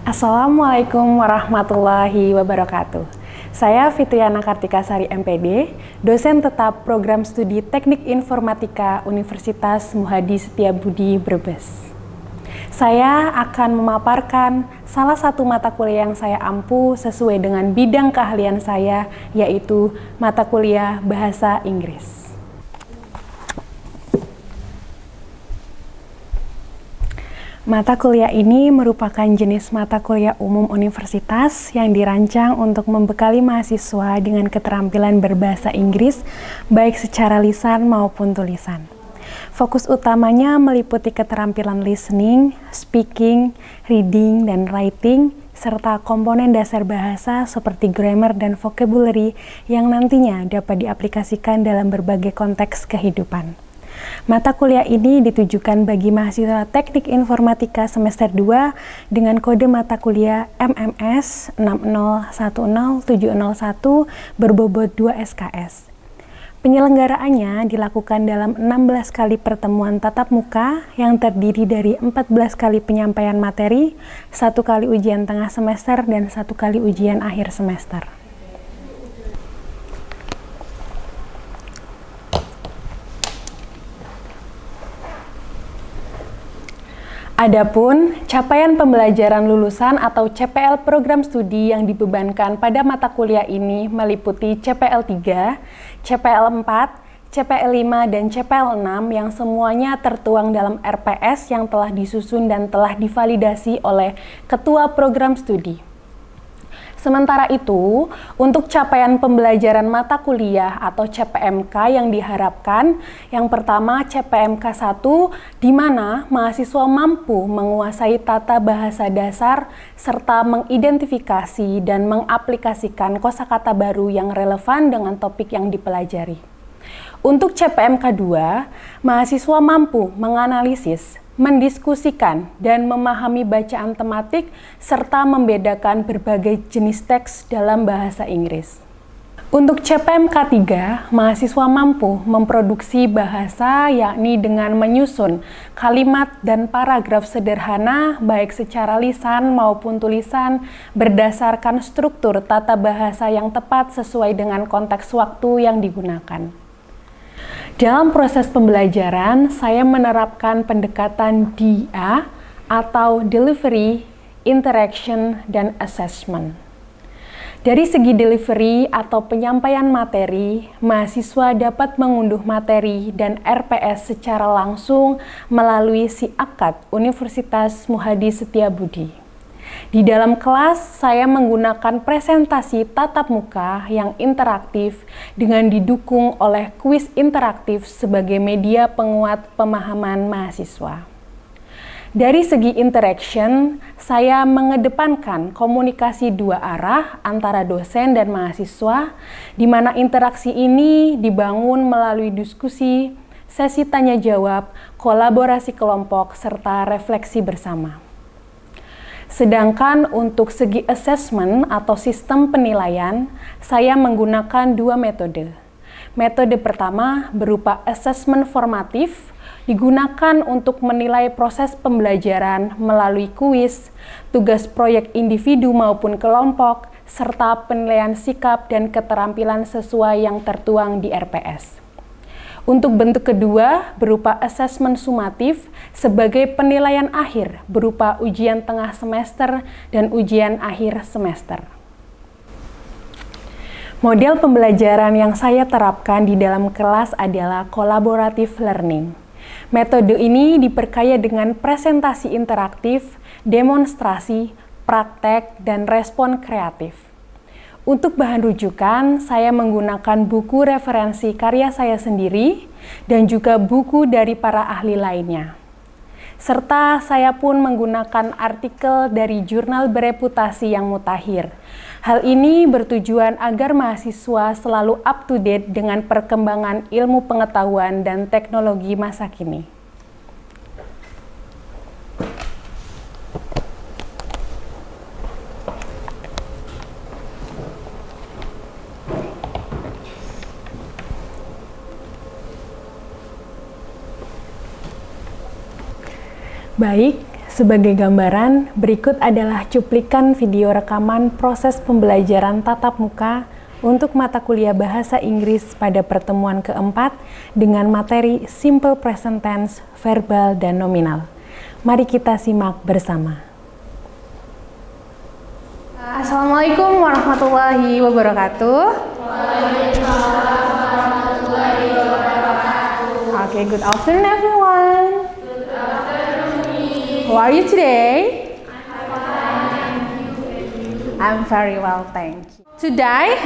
Assalamualaikum warahmatullahi wabarakatuh. Saya Fitriana Kartikasari MPD, dosen tetap program studi Teknik Informatika Universitas Muhadi Setiabudi Brebes. Saya akan memaparkan salah satu mata kuliah yang saya ampu sesuai dengan bidang keahlian saya, yaitu mata kuliah Bahasa Inggris. Mata kuliah ini merupakan jenis mata kuliah umum universitas yang dirancang untuk membekali mahasiswa dengan keterampilan berbahasa Inggris, baik secara lisan maupun tulisan. Fokus utamanya meliputi keterampilan listening, speaking, reading, dan writing, serta komponen dasar bahasa seperti grammar dan vocabulary yang nantinya dapat diaplikasikan dalam berbagai konteks kehidupan. Mata kuliah ini ditujukan bagi mahasiswa Teknik Informatika semester 2 dengan kode mata kuliah MMS 6010701 berbobot 2 SKS. Penyelenggaraannya dilakukan dalam 16 kali pertemuan tatap muka yang terdiri dari 14 kali penyampaian materi, 1 kali ujian tengah semester, dan 1 kali ujian akhir semester. Adapun capaian pembelajaran lulusan atau CPL program studi yang dibebankan pada mata kuliah ini meliputi CPL 3, CPL 4, CPL 5, dan CPL 6 yang semuanya tertuang dalam RPS yang telah disusun dan telah divalidasi oleh Ketua Program Studi. Sementara itu, untuk capaian pembelajaran mata kuliah atau CPMK yang diharapkan, yang pertama CPMK 1, di mana mahasiswa mampu menguasai tata bahasa dasar serta mengidentifikasi dan mengaplikasikan kosakata baru yang relevan dengan topik yang dipelajari. Untuk CPMK 2, mahasiswa mampu menganalisis, mendiskusikan, dan memahami bacaan tematik, serta membedakan berbagai jenis teks dalam bahasa Inggris. Untuk CPMK 3, mahasiswa mampu memproduksi bahasa yakni dengan menyusun kalimat dan paragraf sederhana baik secara lisan maupun tulisan berdasarkan struktur tata bahasa yang tepat sesuai dengan konteks waktu yang digunakan. Dalam proses pembelajaran, saya menerapkan pendekatan DIA atau Delivery, Interaction, dan Assessment. Dari segi delivery atau penyampaian materi, mahasiswa dapat mengunduh materi dan RPS secara langsung melalui SIAKAD Universitas Muhadi Setiabudi. Di dalam kelas, saya menggunakan presentasi tatap muka yang interaktif dengan didukung oleh kuis interaktif sebagai media penguat pemahaman mahasiswa. Dari segi interaction, saya mengedepankan komunikasi dua arah antara dosen dan mahasiswa, di mana interaksi ini dibangun melalui diskusi, sesi tanya-jawab, kolaborasi kelompok, serta refleksi bersama. Sedangkan untuk segi assessment atau sistem penilaian, saya menggunakan dua metode. Metode pertama berupa assessment formatif, digunakan untuk menilai proses pembelajaran melalui kuis, tugas proyek individu maupun kelompok, serta penilaian sikap dan keterampilan sesuai yang tertuang di RPS. Untuk bentuk kedua berupa asesmen sumatif sebagai penilaian akhir berupa ujian tengah semester dan ujian akhir semester. Model pembelajaran yang saya terapkan di dalam kelas adalah collaborative learning. Metode ini diperkaya dengan presentasi interaktif, demonstrasi, praktek, dan respon kreatif. Untuk bahan rujukan, saya menggunakan buku referensi karya saya sendiri dan juga buku dari para ahli lainnya. Serta saya pun menggunakan artikel dari jurnal bereputasi yang mutakhir. Hal ini bertujuan agar mahasiswa selalu up to date dengan perkembangan ilmu pengetahuan dan teknologi masa kini. Baik, Sebagai gambaran, berikut adalah cuplikan video rekaman proses pembelajaran tatap muka untuk mata kuliah Bahasa Inggris pada pertemuan keempat dengan materi Simple Present Tense, Verbal, dan Nominal. Mari kita simak bersama. Assalamualaikum warahmatullahi wabarakatuh. Waalaikumsalam warahmatullahi wabarakatuh. Okay, good afternoon everyone. How are you today? I'm very well, thank you. Today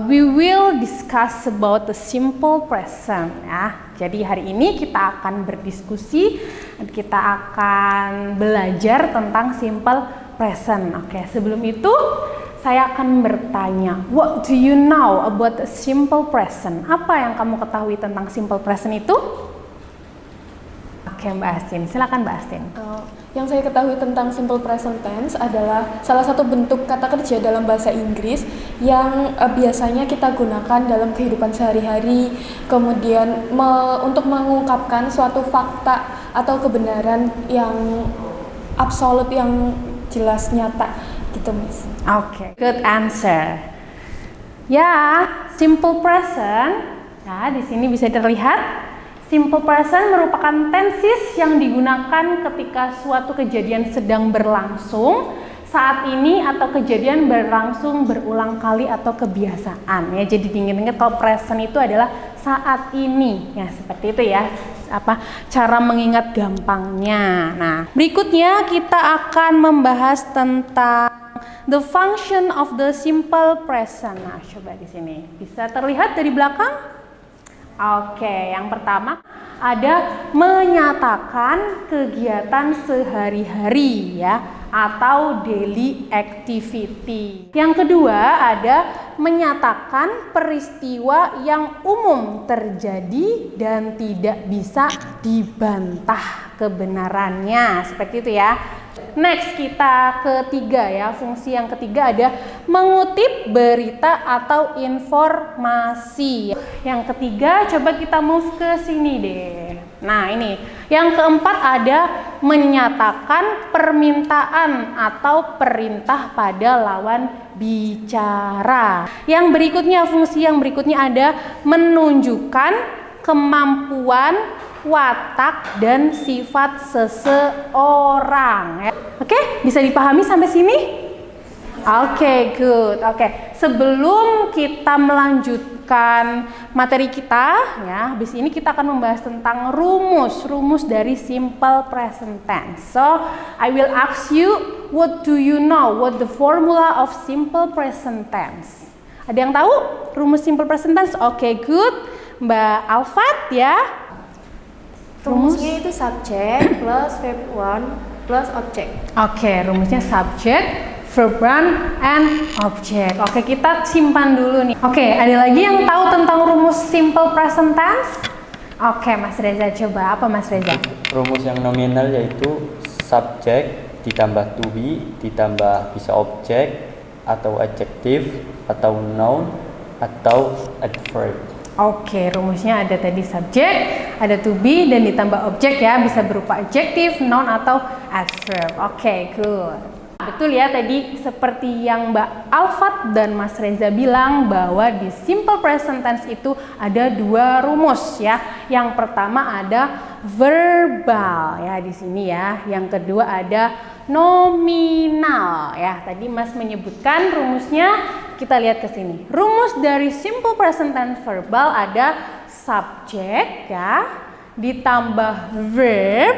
we will discuss about the simple present. Ya, jadi hari ini kita akan berdiskusi, kita akan belajar tentang simple present. Oke, sebelum itu saya akan bertanya, what do you know about the simple present? Apa yang kamu ketahui tentang simple present itu? Oke, Mbak Astin, silakan Mbak Astin. Yang saya ketahui tentang simple present tense adalah salah satu bentuk kata kerja dalam bahasa Inggris yang biasanya kita gunakan dalam kehidupan sehari-hari, kemudian untuk mengungkapkan suatu fakta atau kebenaran yang absolut, yang jelas nyata gitu, Miss. Oke, good answer. Ya, simple present. Nah, di sini bisa terlihat. Simple present merupakan tenses yang digunakan ketika suatu kejadian sedang berlangsung saat ini atau kejadian berlangsung berulang kali atau kebiasaan ya. Jadi diingat-ingat kalau present itu adalah saat ini ya, seperti itu ya. Cara mengingat gampangnya. Nah, berikutnya kita akan membahas tentang the function of the simple present. Nah, coba di sini bisa terlihat dari belakang. Oke, yang pertama ada menyatakan kegiatan sehari-hari ya, atau daily activity. Yang kedua ada menyatakan peristiwa yang umum terjadi dan tidak bisa dibantah kebenarannya, seperti itu ya. Next, kita ketiga ya, fungsi yang ketiga ada mengutip berita atau informasi. Yang ketiga, coba kita move ke sini deh. Nah, ini. Yang keempat ada menyatakan permintaan atau perintah pada lawan bicara. Yang berikutnya, fungsi yang berikutnya ada menunjukkan kemampuan, watak, dan sifat seseorang. Oke, bisa dipahami sampai sini? Oke, good. Oke, sebelum kita melanjutkan materi kita, ya, habis ini kita akan membahas tentang rumus dari simple present tense. So, I will ask you, what do you know? What the formula of simple present tense? Ada yang tahu rumus simple present tense? Oke, good. Mbak Alfat ya. Rumusnya itu subject plus verb 1 plus object. Oke, rumusnya subject, verb 1, and object. Oke, kita simpan dulu nih. Oke, ada lagi yang tahu tentang rumus simple present tense? Oke, Mas Reza, coba apa Mas Reza? Rumus yang nominal yaitu subject ditambah to be ditambah bisa objek atau adjective atau noun atau adverb. Oke, rumusnya ada tadi subject, ada to be, dan ditambah objek ya, bisa berupa adjective, noun, atau adverb. Oke, good. Betul ya, tadi seperti yang Mbak Alfat dan Mas Reza bilang bahwa di simple present tense itu ada dua rumus ya. Yang pertama ada verbal ya di sini ya. Yang kedua ada nominal ya. Tadi Mas menyebutkan rumusnya, kita lihat ke sini. Rumus dari simple present tense verbal ada subject ya, ditambah verb,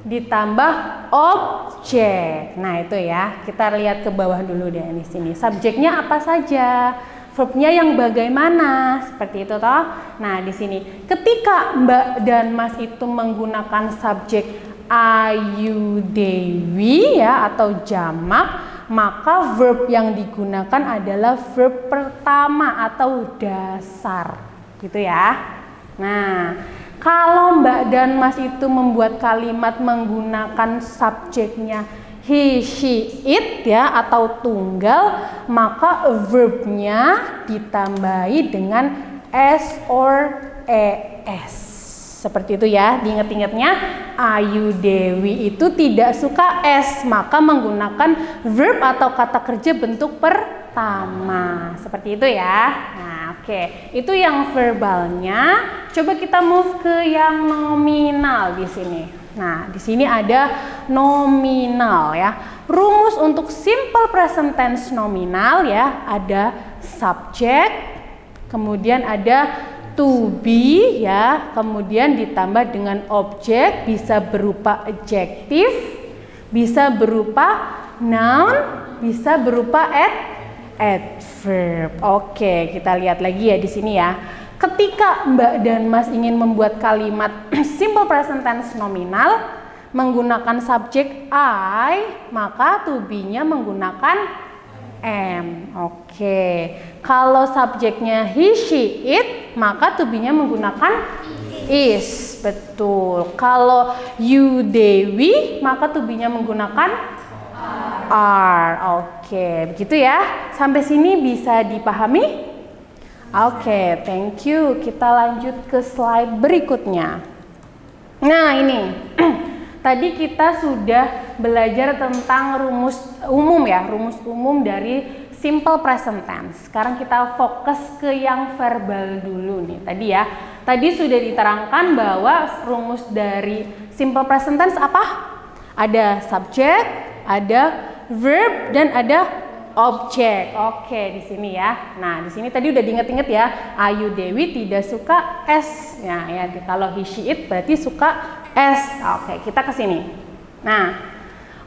ditambah objek. Nah, itu ya. Kita lihat ke bawah dulu deh di sini. Subjeknya apa saja? Verbnya yang bagaimana? Seperti itu toh. Nah, di sini ketika Mbak dan Mas itu menggunakan subjek Ayu Dewi ya atau jamak, maka verb yang digunakan adalah verb pertama atau dasar. Gitu ya. Nah, kalau Mbak dan Mas itu membuat kalimat menggunakan subjeknya he, she, it ya atau tunggal, maka verbnya ditambahi dengan s or es. Seperti itu ya, diingat-ingatnya. Ayu Dewi itu tidak suka es, maka menggunakan verb atau kata kerja bentuk pertama. Seperti itu ya. Nah, oke. Itu yang verbalnya. Coba kita move ke yang nominal di sini. Nah, di sini ada nominal ya. Rumus untuk simple present tense nominal ya, ada subject, kemudian ada to be ya, kemudian ditambah dengan objek, bisa berupa adjective, bisa berupa noun, bisa berupa adverb. Oke, kita lihat lagi ya di sini ya. Ketika Mbak dan Mas ingin membuat kalimat simple present tense nominal menggunakan subjek I, maka to be-nya menggunakan am. Oke. Kalau subjeknya he, she, it, maka to be-nya menggunakan is. Betul. Kalau you, Dewi, maka to be-nya menggunakan are. Oke, begitu ya. Sampai sini bisa dipahami? Oke, thank you. Kita lanjut ke slide berikutnya. Nah, ini. Tadi kita sudah belajar tentang rumus umum ya, rumus umum dari simple present tense. Sekarang kita fokus ke yang verbal dulu nih. Tadi sudah diterangkan bahwa rumus dari simple present tense apa? Ada subject, ada verb, dan ada objek. Oke, di sini ya. Nah, di sini tadi udah diinget-inget ya. Ayu Dewi tidak suka es. Nah, ya kalau he, she, it berarti suka es. Oke, kita ke sini. Nah,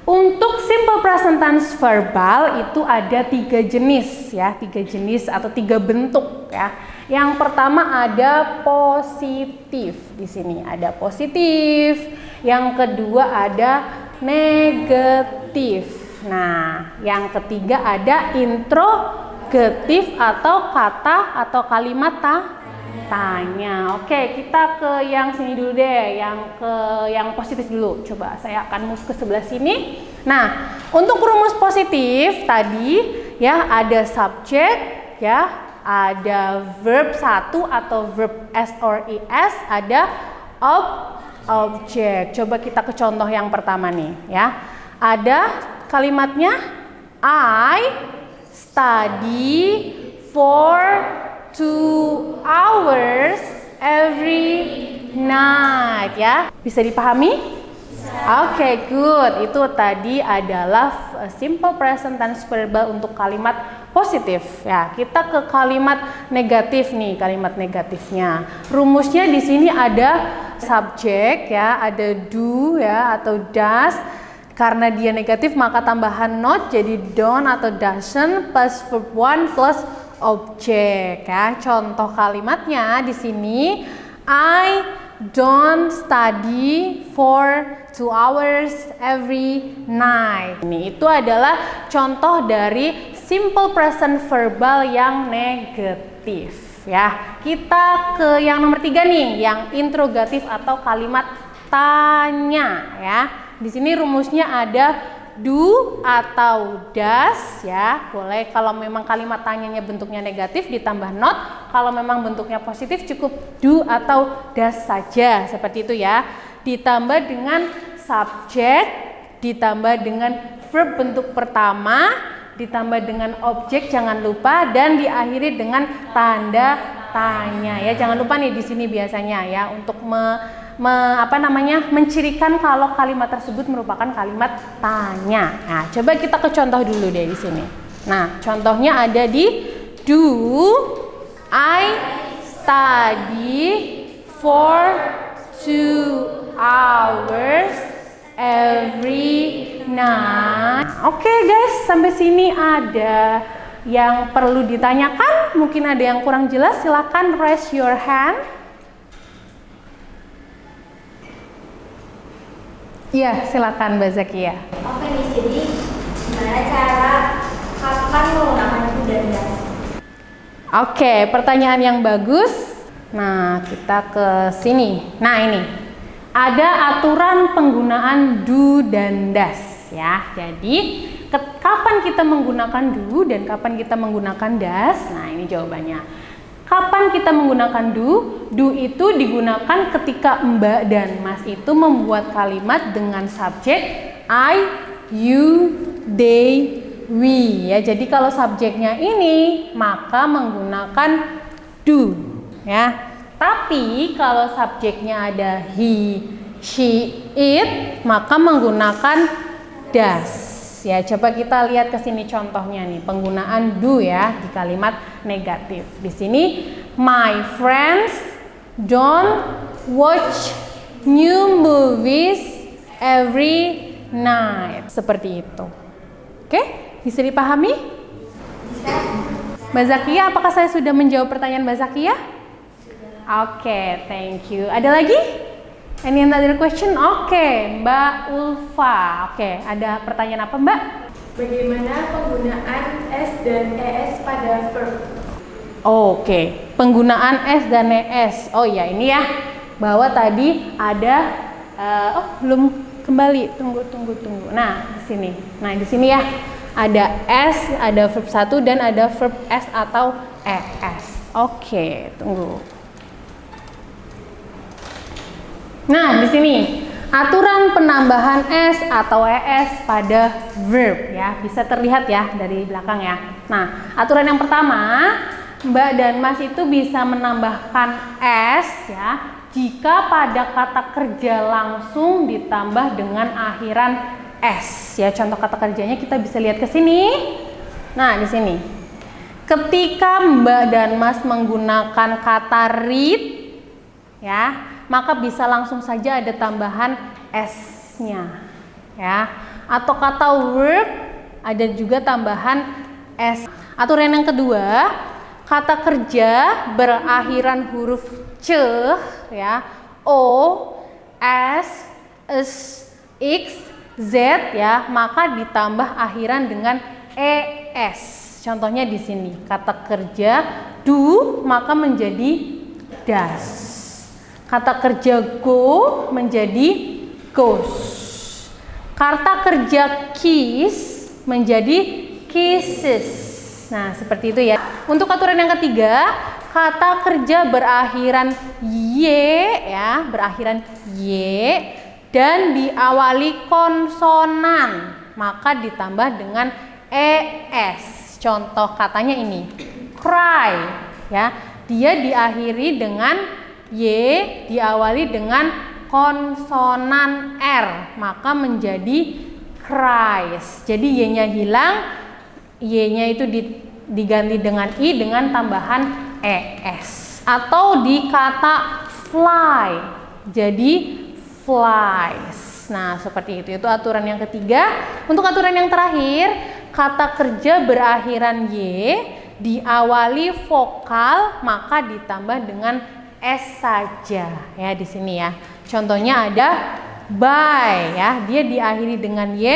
untuk simple present tense verbal itu ada 3 jenis ya, 3 jenis atau 3 bentuk ya. Yang pertama ada positif. Di sini ada positif. Yang kedua ada negatif. Nah, yang ketiga ada interrogatif atau kata atau kalimat tanya. Oke, kita ke yang sini dulu deh, yang positif dulu. Coba saya akan move ke sebelah sini. Nah, untuk rumus positif tadi ya ada subject ya, ada verb 1 atau verb s or es, ada objek. Coba kita ke contoh yang pertama nih ya. Ada kalimatnya I study for 2 hours every night ya. Bisa dipahami? Oke, good. Itu tadi adalah simple present tense verbal untuk kalimat positif ya. Kita ke kalimat negatif nih, kalimat negatifnya. Rumusnya di sini ada subjek ya, ada do ya atau does. Karena dia negatif maka tambahan not jadi don't atau doesn't plus verb 1 plus objek ya. Contoh kalimatnya di sini I don't study for 2 hours every night. Ini itu adalah contoh dari simple present verbal yang negatif ya. Kita ke yang nomor 3 nih, yang interrogatif atau kalimat tanya ya. Di sini rumusnya ada do atau does ya. Boleh kalau memang kalimat tanyanya bentuknya negatif ditambah not. Kalau memang bentuknya positif cukup do atau does saja. Seperti itu ya. Ditambah dengan subject, ditambah dengan verb bentuk pertama, ditambah dengan objek jangan lupa, dan diakhiri dengan tanda tanya ya. Jangan lupa nih di sini biasanya ya untuk mencirikan kalau kalimat tersebut merupakan kalimat tanya. Nah, coba kita ke contoh dulu deh di sini. Nah, contohnya ada di do I study for 2 hours every night. Oke guys, sampai sini ada yang perlu ditanyakan? Mungkin ada yang kurang jelas, silakan raise your hand. Iya, silakan Mbak Zakia. Oke nih, jadi gimana cara kapan menggunakan do dan does? Oke, pertanyaan yang bagus. Nah, kita ke sini. Nah, ini ada aturan penggunaan do dan does ya. Jadi, kapan kita menggunakan do dan kapan kita menggunakan does? Nah, ini jawabannya. Kapan kita menggunakan do? Do itu digunakan ketika Mbak dan Mas itu membuat kalimat dengan subjek I, you, they, we ya. Jadi kalau subjeknya ini maka menggunakan do ya. Tapi kalau subjeknya ada he, she, it maka menggunakan does. Ya, coba kita lihat ke sini contohnya nih, penggunaan do ya di kalimat negatif. Di sini my friends don't watch new movies every night. Seperti itu. Oke, bisa dipahami? Bisa. Mbak Zakia, apakah saya sudah menjawab pertanyaan Mbak Zakia? Oke, thank you. Ada lagi? Any other question? Oke, Mbak Ulfa. Oke, ada pertanyaan apa Mbak? Bagaimana penggunaan S dan ES pada verb? Oke, penggunaan S dan ES. Oh ya, ini ya. Bahwa tadi ada belum kembali. Tunggu. Nah, di sini. Nah, di sini ya. Ada S, ada verb 1 dan ada verb S atau ES. Oke, tunggu. Nah, di sini aturan penambahan S atau ES pada verb ya, bisa terlihat ya dari belakang ya. Nah, aturan yang pertama, Mbak dan Mas itu bisa menambahkan S ya jika pada kata kerja langsung ditambah dengan akhiran S ya. Contoh kata kerjanya kita bisa lihat ke sini. Nah, di sini. Ketika Mbak dan Mas menggunakan kata read ya, maka bisa langsung saja ada tambahan S-nya ya. Atau kata work ada juga tambahan S. Aturan yang kedua, kata kerja berakhiran huruf C ya, O, S, X, Z ya, maka ditambah akhiran dengan ES. Contohnya di sini, kata kerja do maka menjadi does. Kata kerja go menjadi goes. Kata kerja kiss menjadi kisses. Nah, seperti itu ya. Untuk aturan yang ketiga, kata kerja berakhiran y ya, berakhiran y dan diawali konsonan, maka ditambah dengan es. Contoh katanya ini, cry ya. Dia diakhiri dengan Y diawali dengan konsonan R, maka menjadi cries. Jadi Y-nya hilang, Y-nya itu diganti dengan I dengan tambahan ES. Atau di kata fly, jadi flies. Nah, seperti itu. Itu aturan yang ketiga. Untuk aturan yang terakhir, kata kerja berakhiran Y diawali vokal, maka ditambah dengan S saja ya di sini ya. Contohnya ada by ya, dia diakhiri dengan Y,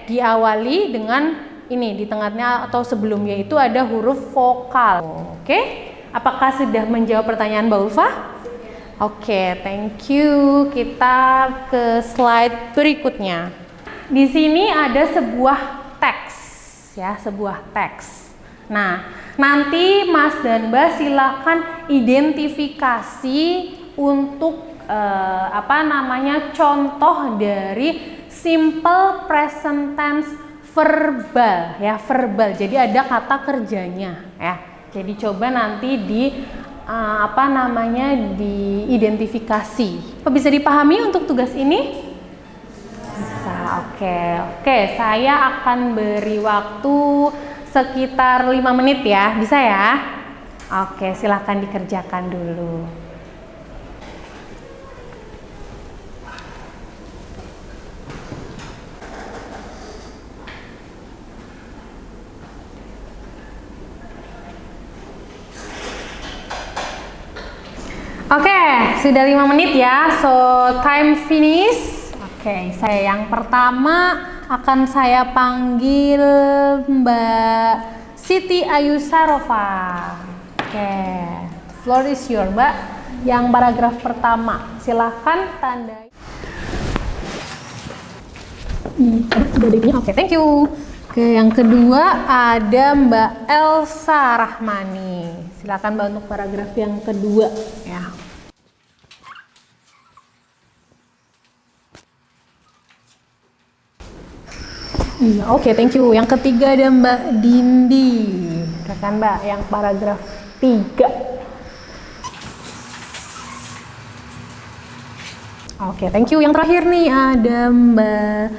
diawali dengan ini di tengahnya atau sebelumnya itu ada huruf vokal. Oke, apakah sudah menjawab pertanyaan Mbak Ulfa? Oke, thank you. Kita ke slide berikutnya. Di sini ada sebuah teks ya, sebuah teks. Nah, nanti Mas dan Mbak silakan identifikasi untuk contoh dari simple present tense verbal ya, verbal. Jadi ada kata kerjanya ya. Jadi coba nanti diidentifikasi. Apa bisa dipahami untuk tugas ini? Bisa. Oke, saya akan beri waktu sekitar 5 menit ya, bisa ya? Oke, silahkan dikerjakan dulu. Oke, sudah 5 menit ya, so time finish. Oke, saya yang pertama akan saya panggil Mbak Siti Ayusarova. Oke, floor is yours Mbak. Yang paragraf pertama, silahkan tandai. Oke, thank you. Oke, yang kedua ada Mbak Elsa Rahmani. Silakan Mbak untuk paragraf yang kedua ya. Iya, oke, thank you. Yang ketiga ada Mbak Dindi. Silakan Mbak yang paragraf 3. Oke, thank you. Yang terakhir nih ada Mbak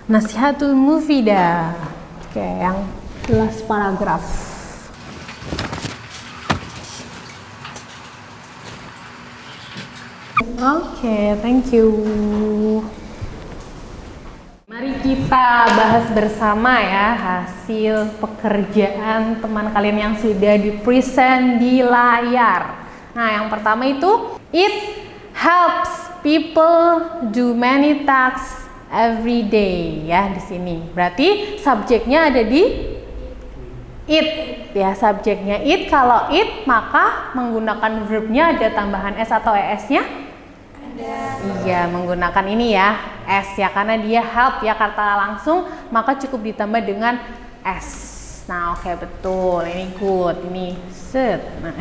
Nasihatul Mufidah. Oke, yang last paragraf. Oke, thank you. Mari kita bahas bersama ya hasil pekerjaan teman kalian yang sudah di-present di layar. Nah, yang pertama itu, it helps people do many tasks every day ya di sini. Berarti subjeknya ada di it ya, subjeknya it. Kalau it maka menggunakan verbnya ada tambahan s atau es-nya? Ada. Iya, menggunakan ini ya, s ya, karena dia help ya kata langsung, maka cukup ditambah dengan s. Nah, oke, betul. Ini good. Ini set. Nah,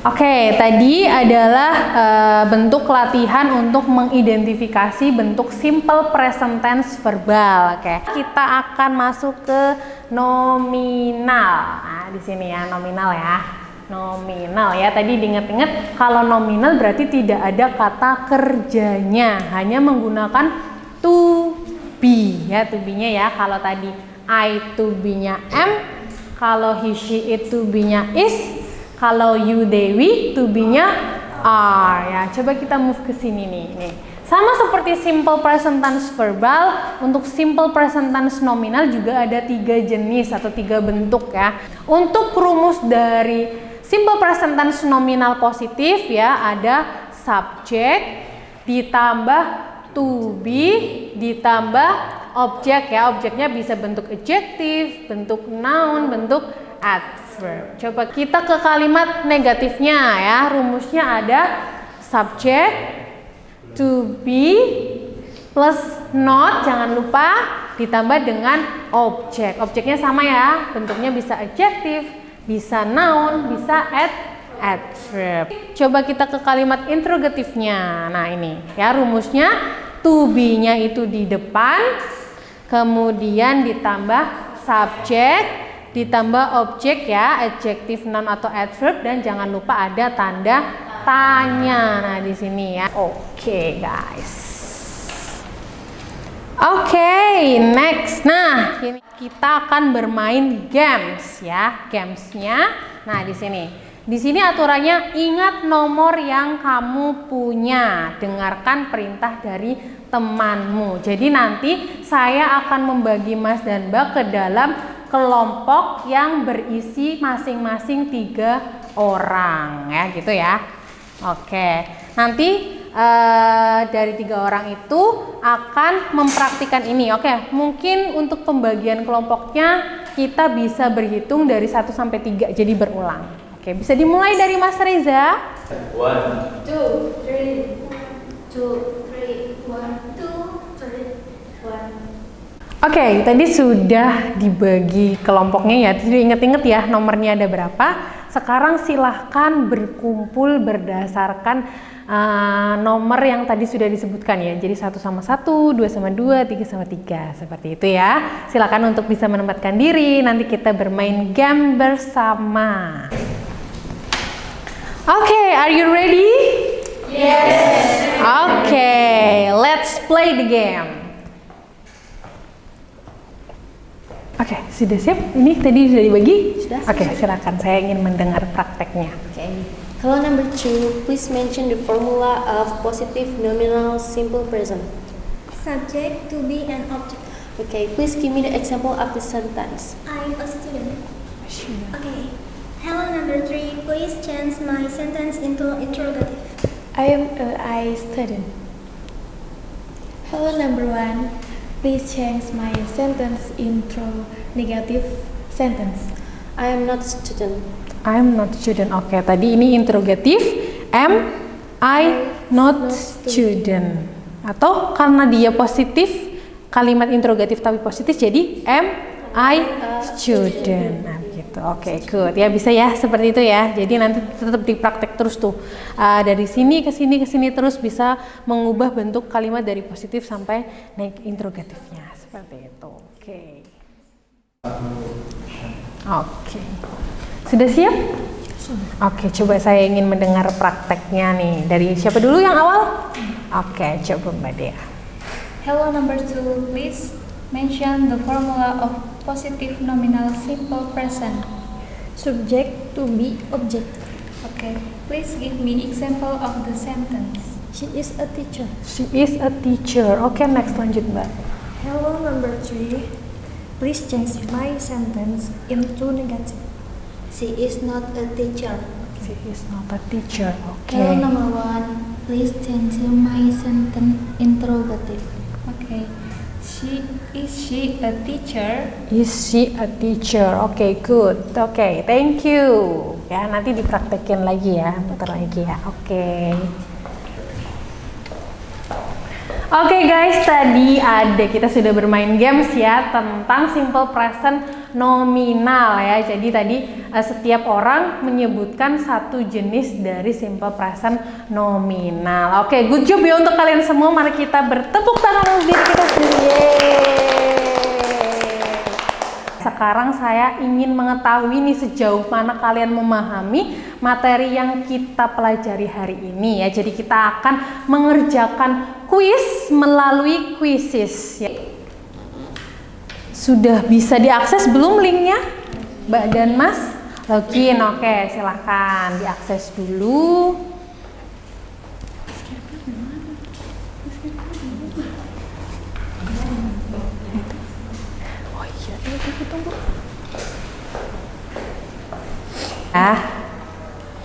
oke, tadi adalah bentuk latihan untuk mengidentifikasi bentuk simple present tense verbal. Oke, kita akan masuk ke nominal. Nah, di sini ya nominal ya. Nominal ya. Tadi diingat-ingat kalau nominal berarti tidak ada kata kerjanya, hanya menggunakan to be ya, to be-nya ya. Kalau tadi I to be-nya am, kalau he she it to be-nya is. Kalau you Dewi, to be-nya are ya. Coba kita move ke sini nih. Sama seperti simple present tense verbal, untuk simple present tense nominal juga ada 3 jenis atau 3 bentuk ya. Untuk rumus dari simple present tense nominal positif ya, ada subject ditambah to be ditambah objek ya. Objeknya bisa bentuk adjective, bentuk noun, bentuk adverb. Coba kita ke kalimat negatifnya ya. Rumusnya ada subject to be plus not, jangan lupa, ditambah dengan objek. Objeknya sama ya, bentuknya bisa adjective, bisa noun, bisa adverb. Coba kita ke kalimat interrogatifnya. Nah, ini ya rumusnya, to be-nya itu di depan, kemudian ditambah subjek, ditambah objek ya, adjective, noun atau adverb, dan jangan lupa ada tanda tanya. Nah, di sini ya. Oke, guys. Oke, next. Nah, ini kita akan bermain games ya. Gamesnya. Nah, di sini. Di sini aturannya, ingat nomor yang kamu punya. Dengarkan perintah dari temanmu. Jadi nanti saya akan membagi Mas dan Mbak ke dalam kelompok yang berisi masing-masing 3 orang ya, gitu ya. Oke, nanti dari 3 orang itu akan mempraktikkan ini. Oke, mungkin untuk pembagian kelompoknya kita bisa berhitung dari 1 sampai 3, jadi berulang. Oke, bisa dimulai dari Mas Reza. 1, 2, 3, 2, 3, 1, 2, 3, 1. Oke, tadi sudah dibagi kelompoknya ya. Jadi inget-inget ya nomornya ada berapa. Sekarang silahkan berkumpul berdasarkan nomor yang tadi sudah disebutkan ya. Jadi 1 sama 1, 2 sama 2, 3 sama 3. Seperti itu ya. Silakan untuk bisa menempatkan diri. Nanti kita bermain game bersama. Oke, are you ready? Yes. Oke, let's play the game. Oke, sudah siap? Ini tadi sudah dibagi? Sudah. Oke, silakan. Saya ingin mendengar prakteknya. Okay. Hello, number 2. Please mention the formula of positive nominal simple present. Subject, to be, and object. Okay, please give me the example of the sentence. I'm a student. Okay. Hello, number 3. Please change my sentence into interrogative. I am a student. Hello, number 1. Please change my sentence into negative sentence. I am not a student. I'm not student. Oke, tadi ini interrogatif. Am I not student? Atau karena dia positif, kalimat interrogatif tapi positif, jadi am student. Nah, gitu. Oke, good. Ya bisa ya seperti itu ya. Jadi nanti tetap dipraktek terus tuh. Dari sini ke sini ke sini terus bisa mengubah bentuk kalimat dari positif sampai naik interrogatifnya seperti itu. Oke. Oke. Sudah siap? Oke, coba saya ingin mendengar prakteknya nih. Dari siapa dulu yang awal? Oke, coba Mbak Dea. Hello number 2, please mention the formula of positive nominal simple present. Subject, to be, object. Okay, please give me example of the sentence. She is a teacher. She is a teacher. Oke, next lanjut Mbak. Hello number 3, please change my sentence into negative. She is not a teacher. She is not a teacher. Oke. Hello number 1, please change my sentence interrogative. Okay, is she a teacher? Is she a teacher? Oke, good. Oke, thank you. Ya, nanti dipraktekin lagi ya, bentar lagi ya. Oke. Oke guys, tadi kita sudah bermain games ya tentang simple present nominal ya. Jadi tadi setiap orang menyebutkan satu jenis dari simple present nominal. Oke, good job ya untuk kalian semua. Mari kita bertepuk tangan untuk diri kita sendiri. Yeay. Sekarang saya ingin mengetahui nih sejauh mana kalian memahami materi yang kita pelajari hari ini ya. Jadi kita akan mengerjakan kuis melalui quizzes ya. Sudah bisa diakses belum linknya Mbak dan Mas? Login, oke, silahkan diakses dulu. Oh iya, tunggu.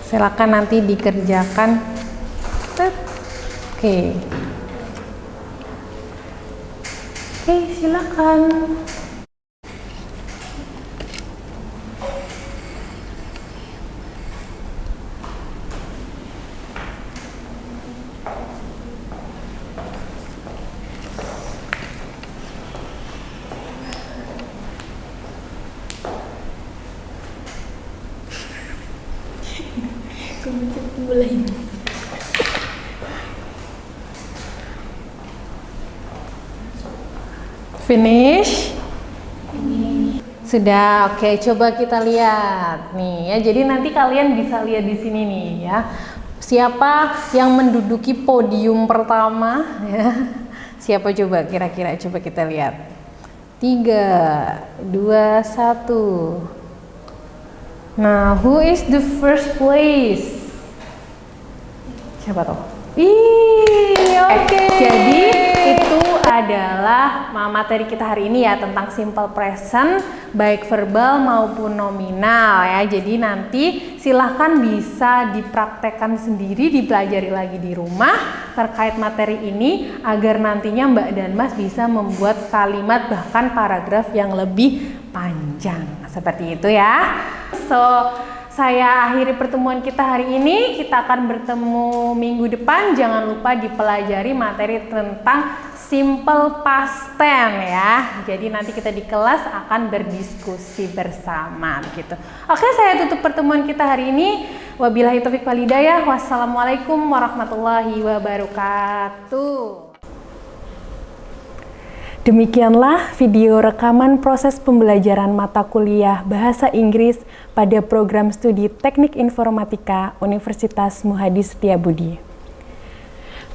Silakan nanti dikerjakan. Oke. Oke, silakan. Finish? Sudah, oke. Coba kita lihat nih ya. Jadi nanti kalian bisa lihat di sini nih ya. Siapa yang menduduki podium pertama ya? Siapa coba kira-kira? Coba kita lihat. 3, 2, 1. Nah, who is the first place? Siapa tuh? Oke. Jadi itu adalah materi kita hari ini ya tentang simple present baik verbal maupun nominal ya. Jadi nanti silahkan bisa dipraktekkan sendiri, dipelajari lagi di rumah terkait materi ini agar nantinya Mbak dan Mas bisa membuat kalimat bahkan paragraf yang lebih panjang seperti itu ya. Saya akhiri pertemuan kita hari ini. Kita akan bertemu minggu depan. Jangan lupa dipelajari materi tentang simple past tense ya. Jadi nanti kita di kelas akan berdiskusi bersama gitu. Oke, saya tutup pertemuan kita hari ini. Wabillahi taufiq wal hidayah. Wassalamualaikum warahmatullahi wabarakatuh. Demikianlah video rekaman proses pembelajaran mata kuliah Bahasa Inggris pada program studi Teknik Informatika Universitas Muhadis Setiabudi.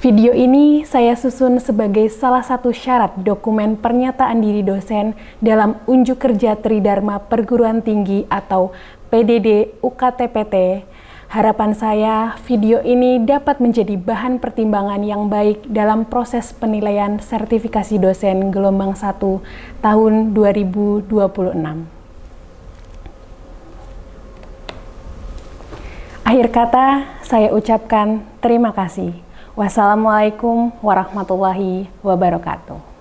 Video ini saya susun sebagai salah satu syarat dokumen pernyataan diri dosen dalam Unjuk Kerja Tridharma Perguruan Tinggi atau PDD UKTPT. Harapan saya, video ini dapat menjadi bahan pertimbangan yang baik dalam proses penilaian sertifikasi dosen gelombang 1 tahun 2026. Akhir kata, saya ucapkan terima kasih. Wassalamualaikum warahmatullahi wabarakatuh.